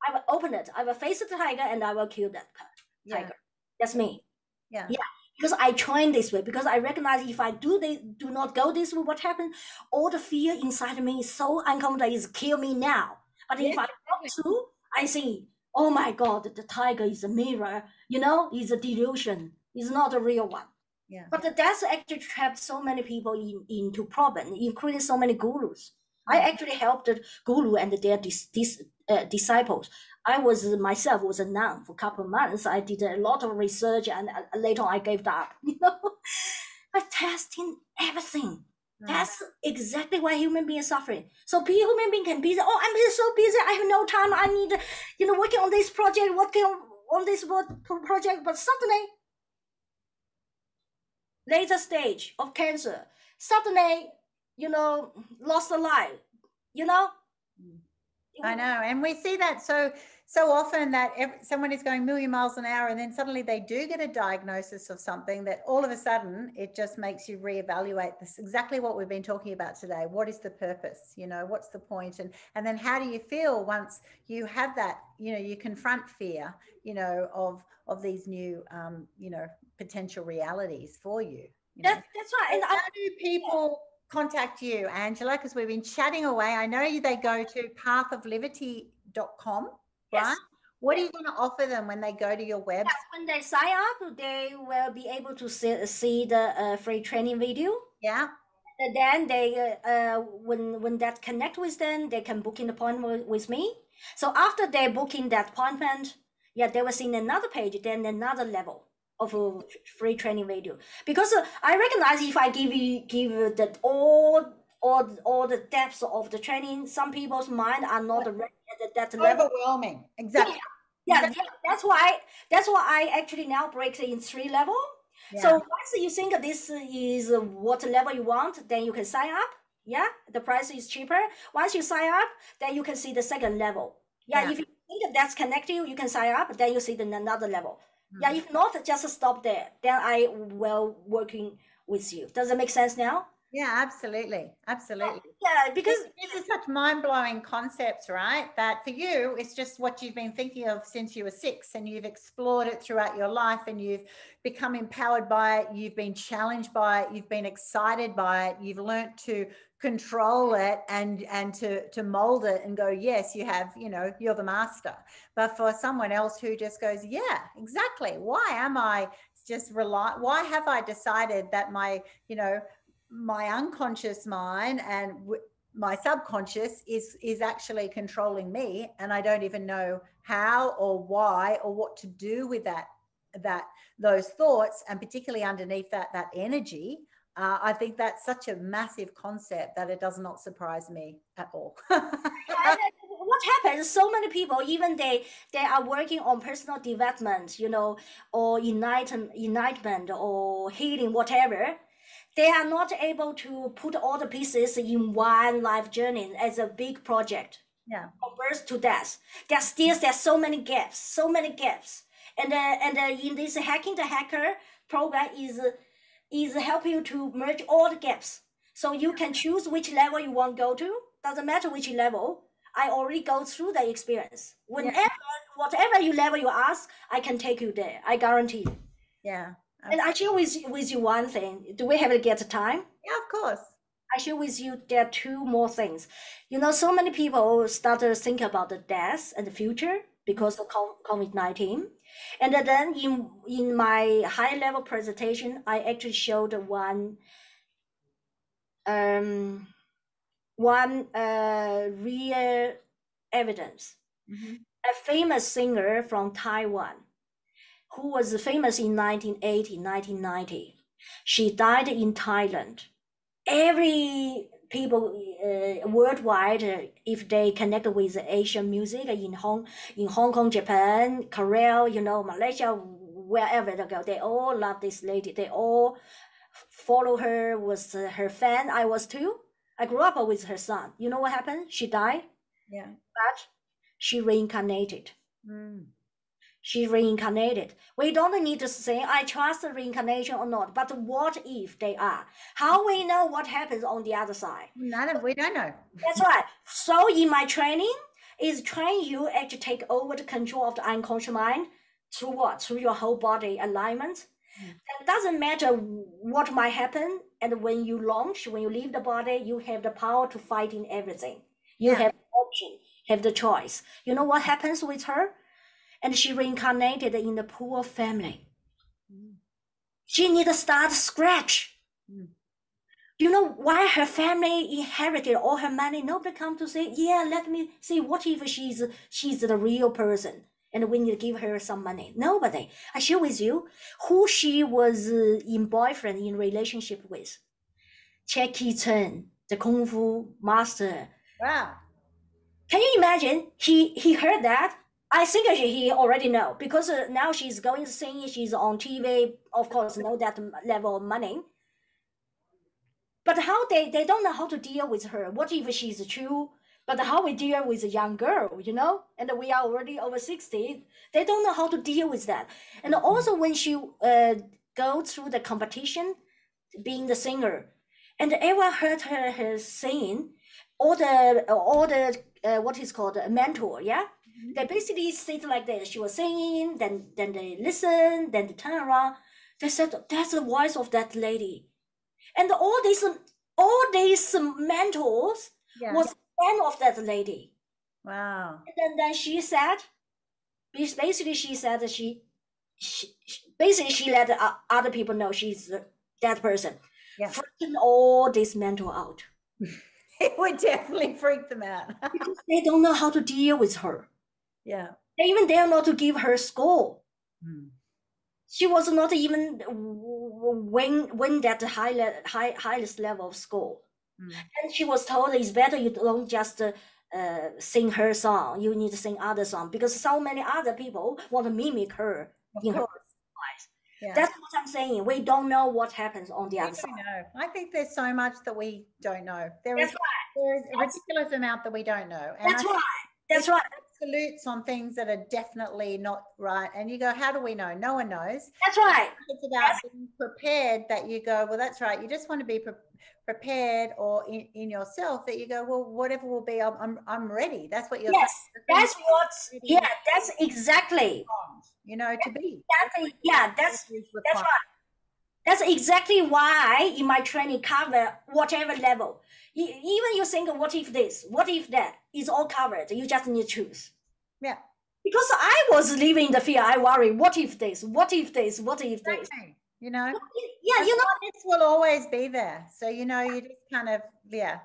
I will open it. I will face the tiger and I will kill that tiger. That's me. Yeah. Because I train this way, because I recognize if I do not go this way, what happens? All the fear inside me is so uncomfortable, it's kill me now. But if I want to, I see, oh my God, the tiger is a mirror, is a delusion. It's not a real one. Yeah. But that's actually trapped so many people into problem, including so many gurus. I actually helped the guru and their disciples. I was myself was a nun for a couple of months. I did a lot of research, and later on I gave up. But testing everything. That's exactly why human beings are suffering. So human being can be, I'm so busy, I have no time. I need, working on this project, working on this project, but suddenly, later stage of cancer, suddenly, lost a life. I know, and we see that so often that someone is going a million miles an hour, and then suddenly they do get a diagnosis of something that all of a sudden it just makes you reevaluate this, exactly what we've been talking about today. What is the purpose? What's the point? And then how do you feel once you have that? You confront fear, of these new, potential realities for you. That's right. And how do people contact you, Angela? Because we've been chatting away. I know they go to pathofliberty.com, right? Yes. What are you going to offer them when they go to your website? When they sign up, they will be able to see the free training video. Yeah. And then they, when that connect with them, they can book an appointment with me. So after they booking that appointment, they will see another page, then another level of a free training video. Because I recognize if I give that all the depths of the training, some people's mind are not ready at that level. Overwhelming. Exactly. Exactly. That's why I actually now break it in 3 levels. Yeah. So once you think this is what level you want, then you can sign up. Yeah, the price is cheaper. Once you sign up, then you can see the second level. Yeah. If you think that's connected, you can sign up. Then you see another level. Yeah, if not, just stop there. Then I will working with you. Does that make sense now? Yeah, absolutely. Absolutely. Yeah, because these are such mind-blowing concepts, right? That for you, it's just what you've been thinking of since you were 6, and you've explored it throughout your life, and you've become empowered by it. You've been challenged by it. You've been excited by it. You've learned to control it and to mold it and go, yes, you have, you know, you're the master. But for someone else who just goes, yeah, exactly, why am I just why have I decided that my, you know, my unconscious mind and my subconscious is actually controlling me, and I don't even know how or why or what to do with those thoughts, and particularly underneath that energy. I think that's such a massive concept that it does not surprise me at all. What happens? So many people, even they are working on personal development, you know, or enlightenment or healing, whatever. They are not able to put all the pieces in one life journey as a big project. Yeah. From birth to death, there's so many gaps, and in this hacking the hacker program is help you to merge all the gaps, so you can choose which level you want to go to. Doesn't matter which level. I already go through the experience. Whenever, whatever you level you ask, I can take you there. I guarantee you. Yeah. And I share with you one thing. Do we have to get time? Yeah, of course. I share with you there are two more things. You know, so many people start to think about the death and the future because of COVID-19. And then in my high level presentation, I actually showed one real evidence. A famous singer from Taiwan who was famous in 1980, 1990. She died in Thailand. Every people worldwide, if they connect with Asian music in Hong Kong, Japan, Korea, you know, Malaysia, wherever they go, they all love this lady. They all follow her, was her fan. I was too. I grew up with her son. You know what happened? She died. Yeah. But she reincarnated. She reincarnated. We don't need to say, I trust the reincarnation or not, but what if they are? How we know what happens on the other side? We don't know. That's right. So in my training, is train you actually take over the control of the unconscious mind through what? Through your whole body alignment. It doesn't matter what might happen. And when you launch, when you leave the body, you have the power to fight in everything. You have the option, have the choice. You know what happens with her? And she reincarnated in the poor family. She need to start scratch. You know why her family inherited all her money? Nobody come to say, yeah, let me see, what if she's the real person and we need to give her some money? Nobody. I share with you who she was in boyfriend, in relationship with. Jackie Chan, the Kung Fu master. Wow. Can you imagine? He heard that. I think he already know, because now she's going to sing, she's on TV, of course, know that level of money. But how they don't know how to deal with her. What if she's true? But how we deal with a young girl, you know? And we are already over 60. They don't know how to deal with that. And also when she go through the competition, being the singer, and everyone heard her singing, all the what is called a mentor, yeah? They basically sit like this. She was singing, then they listen, then they turn around. They said, that's the voice of that lady. And all these mentors was fan of that lady. Wow. And then she said, basically she said that she basically she let other people know she's that person. Yeah. Freaking all these mentor out. It would definitely freak them out. Because they don't know how to deal with her. Yeah. They even dare not to give her score. She was not even win that highest level of score. And she was told it's better you don't just sing her song. You need to sing other song, because so many other people want to mimic her in her voice. Yeah. That's what I'm saying. We don't know what happens on the other side. I think there's so much that we don't know. There is a ridiculous amount that we don't know. And That's right. Absolutes on things that are definitely not right. And you go, how do we know? No one knows. That's right. It's about being prepared, that you go, well, that's right. You just want to be prepared, or in yourself, that you go, well, whatever will be, I'm ready. That's what you're saying. That's exactly. You know, to be. Exactly. Yeah, that's right. That's exactly why in my training cover whatever level. Even you think, what if this, what if that, is all covered. You just need to choose. Yeah. Because I was living in the fear. I worry, what if this, what if this, what if this? Exactly. You know? Yeah, you know. This will always be there. So, you know, you just kind of,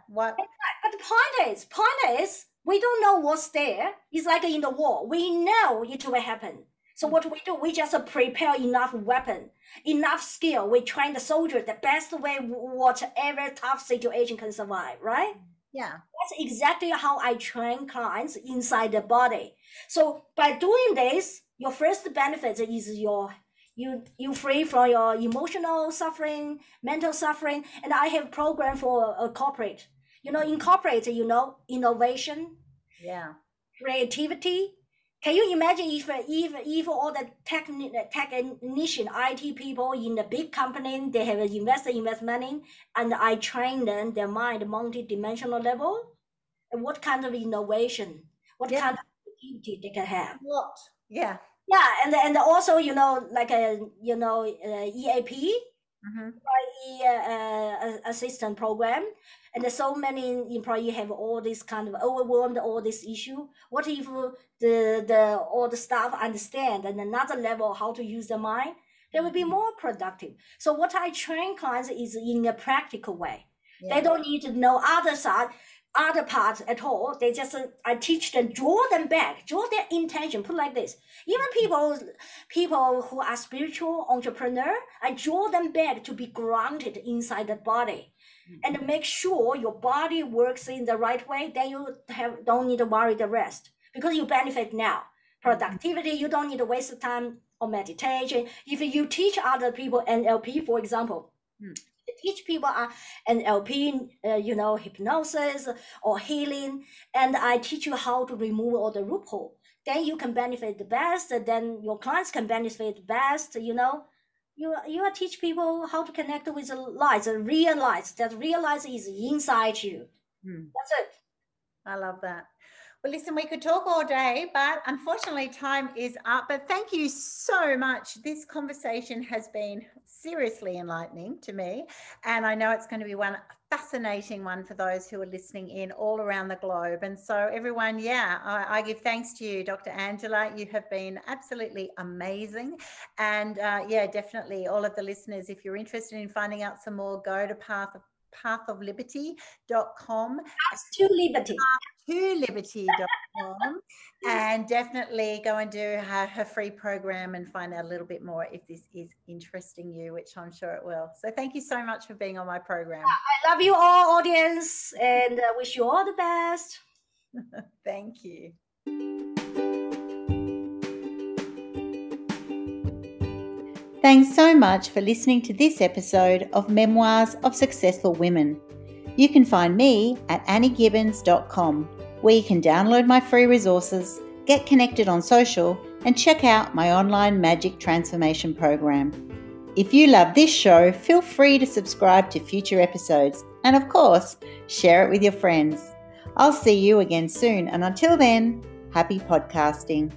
what? But the point is, we don't know what's there. It's like in the war. We know it will happen. So what do? We just prepare enough weapon, enough skill. We train the soldier the best way, whatever tough situation can survive, right? Yeah. That's exactly how I train clients inside the body. So by doing this, your first benefit is you free from your emotional suffering, mental suffering. And I have program for a corporate. In corporate, innovation, creativity. Can you imagine if all the technician, IT people in the big company, they have invest money, and I train them their mind multi-dimensional level, and what kind of innovation, what kind of creativity they can have? What? Yeah. Yeah, and also like EAP, assistant program, and there's so many employees have all this kind of overwhelmed all this issue. What if all the staff understand at another level how to use the mind? They will be more productive. So what I train clients is in a practical way. They don't need to know other parts at all. They just I teach them, draw them back, draw their intention. Put like this. Even people who are spiritual entrepreneur, I draw them back to be grounded inside the body, and make sure your body works in the right way. Then you don't need to worry the rest, because you benefit now. Productivity, you don't need to waste time on meditation. If you teach other people NLP, for example, teach people NLP, hypnosis or healing, and I teach you how to remove all the loophole. Then you can benefit the best. Then your clients can benefit the best. You teach people how to connect with the light, the real light. That real light is inside you. That's it. I love that. Well, listen, we could talk all day, but unfortunately time is up. But thank you so much. This conversation has been seriously enlightening to me. And I know it's going to be one fascinating one for those who are listening in all around the globe. And so everyone, I give thanks to you, Dr. Angela. You have been absolutely amazing. And definitely all of the listeners, if you're interested in finding out some more, go to pathofliberty.com. To liberty. pathtoliberty.com, and definitely go and do her free program and find out a little bit more if this is interesting you, which I'm sure it will. So thank you so much for being on my program. I love you all, audience, and wish you all the best. Thank you. Thanks so much for listening to this episode of Memoirs of Successful Women. You can find me at anniegibbins.com, where you can download my free resources, get connected on social, and check out my online magic transformation program. If you love this show, feel free to subscribe to future episodes, and of course, share it with your friends. I'll see you again soon, and until then, happy podcasting.